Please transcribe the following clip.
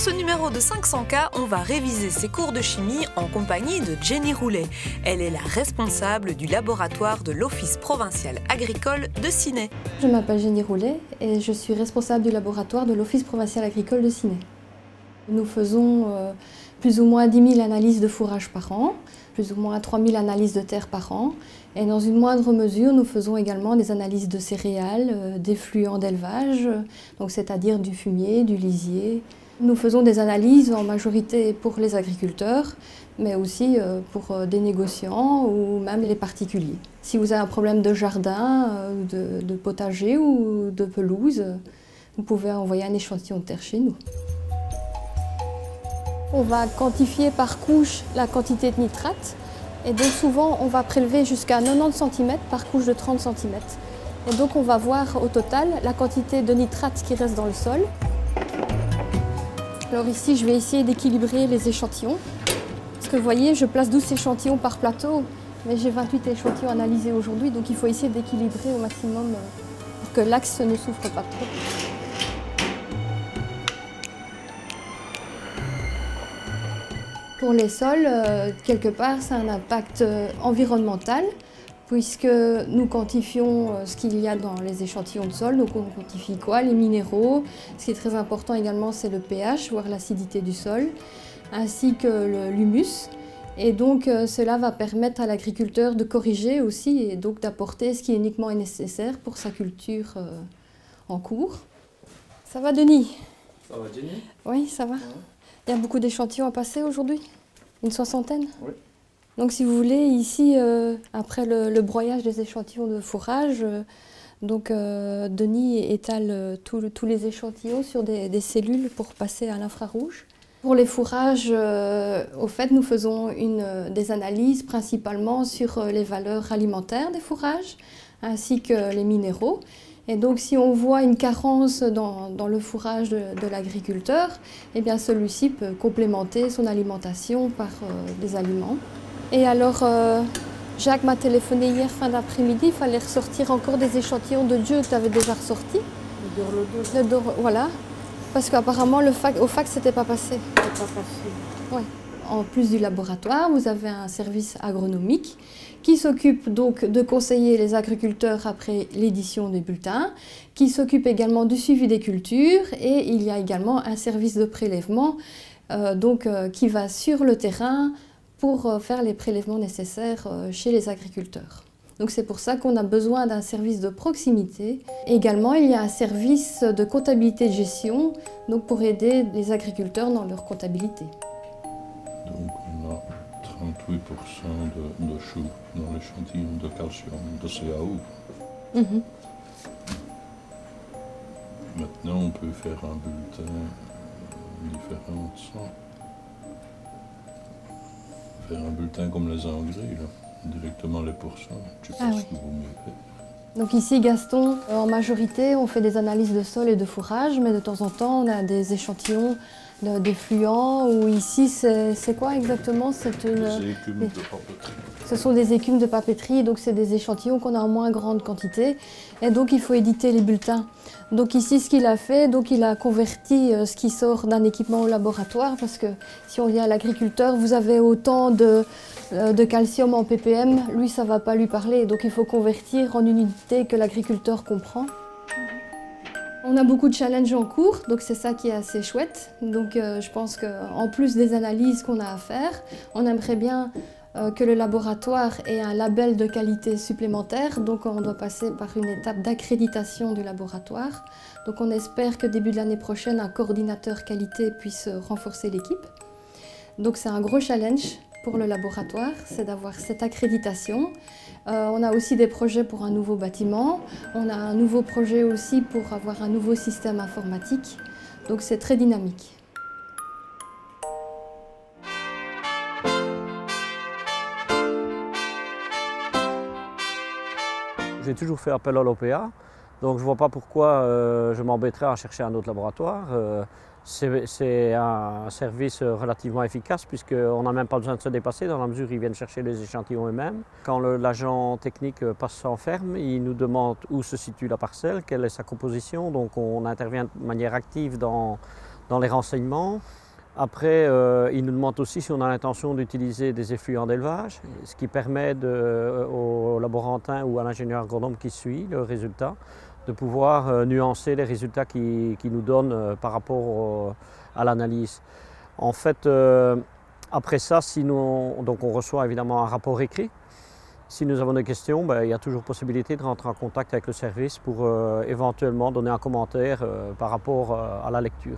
ce numéro de 500K, on va réviser ses cours de chimie en compagnie de Jenny Roulet. Elle est la responsable du laboratoire de l'Office provincial agricole de Ciney. Je m'appelle Jenny Roulet et je suis responsable du laboratoire de l'Office provincial agricole de Ciney. Nous faisons plus ou moins 10 000 analyses de fourrage par an, plus ou moins 3 000 analyses de terre par an. Et dans une moindre mesure, nous faisons également des analyses de céréales, d'effluents d'élevage, donc c'est-à-dire du fumier, du lisier. Nous faisons des analyses en majorité pour les agriculteurs, mais aussi pour des négociants ou même les particuliers. Si vous avez un problème de jardin, de potager ou de pelouse, vous pouvez envoyer un échantillon de terre chez nous. On va quantifier par couche la quantité de nitrate et donc souvent on va prélever jusqu'à 90 cm par couche de 30 cm. Et donc on va voir au total la quantité de nitrate qui reste dans le sol. Alors ici je vais essayer d'équilibrer les échantillons. Parce que vous voyez, je place 12 échantillons par plateau, mais j'ai 28 échantillons analysés aujourd'hui, donc il faut essayer d'équilibrer au maximum pour que l'axe ne souffre pas trop. Pour les sols, quelque part, c'est un impact environnemental, puisque nous quantifions ce qu'il y a dans les échantillons de sol. Donc on quantifie quoi? Les minéraux. Ce qui est très important également, c'est le pH, voire l'acidité du sol, ainsi que l'humus. Et donc cela va permettre à l'agriculteur de corriger aussi, et donc d'apporter ce qui est uniquement nécessaire pour sa culture en cours. Ça va, Denis? Ça va, Jenny? Oui, ça va. Ouais. Il y a beaucoup d'échantillons à passer aujourd'hui? Une soixantaine? Oui. Donc si vous voulez, ici, après le broyage des échantillons de fourrage, Denis étale tous les échantillons sur des cellules pour passer à l'infrarouge. Pour les fourrages, au fait, nous faisons des analyses principalement sur les valeurs alimentaires des fourrages, ainsi que les minéraux. Et donc, si on voit une carence dans le fourrage de l'agriculteur, eh bien, celui-ci peut complémenter son alimentation par des aliments. Et alors, Jacques m'a téléphoné hier fin d'après-midi, il fallait ressortir encore des échantillons de Dieu que tu avais déjà ressortis. Le Dor, voilà. Parce qu'apparemment, au fac, c'était pas passé. Pas passé. Ouais. En plus du laboratoire, vous avez un service agronomique qui s'occupe donc de conseiller les agriculteurs après l'édition des bulletins, qui s'occupe également du suivi des cultures, et il y a également un service de prélèvement qui va sur le terrain pour faire les prélèvements nécessaires chez les agriculteurs. Donc c'est pour ça qu'on a besoin d'un service de proximité. Également, il y a un service de comptabilité de gestion donc pour aider les agriculteurs dans leur comptabilité. Donc on a 38% de chaux dans l'échantillon de calcium de CaO. Mmh. Maintenant on peut faire un bulletin différent de ça. Faire un bulletin comme les engrais, là, directement les pourcents. Je sais pas ce que vous mieux faites. Donc ici, Gaston, en majorité, on fait des analyses de sol et de fourrage, mais de temps en temps, on a des échantillons d'effluents, ou ici, c'est quoi exactement? Des écumes de papeterie. Ce sont des écumes de papeterie, donc c'est des échantillons qu'on a en moins grande quantité, et donc il faut éditer les bulletins. Donc ici, ce qu'il a fait, donc il a converti ce qui sort d'un équipement au laboratoire, parce que si on vient à l'agriculteur, vous avez autant de calcium en ppm, lui ça ne va pas lui parler, donc il faut convertir en une unité que l'agriculteur comprend. On a beaucoup de challenges en cours, donc c'est ça qui est assez chouette. Donc je pense qu'en plus des analyses qu'on a à faire, on aimerait bien que le laboratoire ait un label de qualité supplémentaire, donc on doit passer par une étape d'accréditation du laboratoire. Donc on espère que début de l'année prochaine, un coordinateur qualité puisse renforcer l'équipe. Donc c'est un gros challenge pour le laboratoire, c'est d'avoir cette accréditation. On a aussi des projets pour un nouveau bâtiment. On a un nouveau projet aussi pour avoir un nouveau système informatique. Donc c'est très dynamique. J'ai toujours fait appel à l'OPA, donc je ne vois pas pourquoi je m'embêterais à chercher un autre laboratoire. C'est un service relativement efficace puisqu'on n'a même pas besoin de se dépasser dans la mesure où ils viennent chercher les échantillons eux-mêmes. Quand l'agent technique passe en ferme, il nous demande où se situe la parcelle, quelle est sa composition, donc on intervient de manière active dans dans les renseignements. Après, il nous demande aussi si on a l'intention d'utiliser des effluents d'élevage, ce qui permet au laborantin ou à l'ingénieur agronome qui suit le résultat de pouvoir nuancer les résultats qu'il nous donne par rapport à l'analyse. En fait, après ça, donc on reçoit évidemment un rapport écrit. Si nous avons des questions, il y a toujours possibilité de rentrer en contact avec le service pour éventuellement donner un commentaire par rapport à la lecture.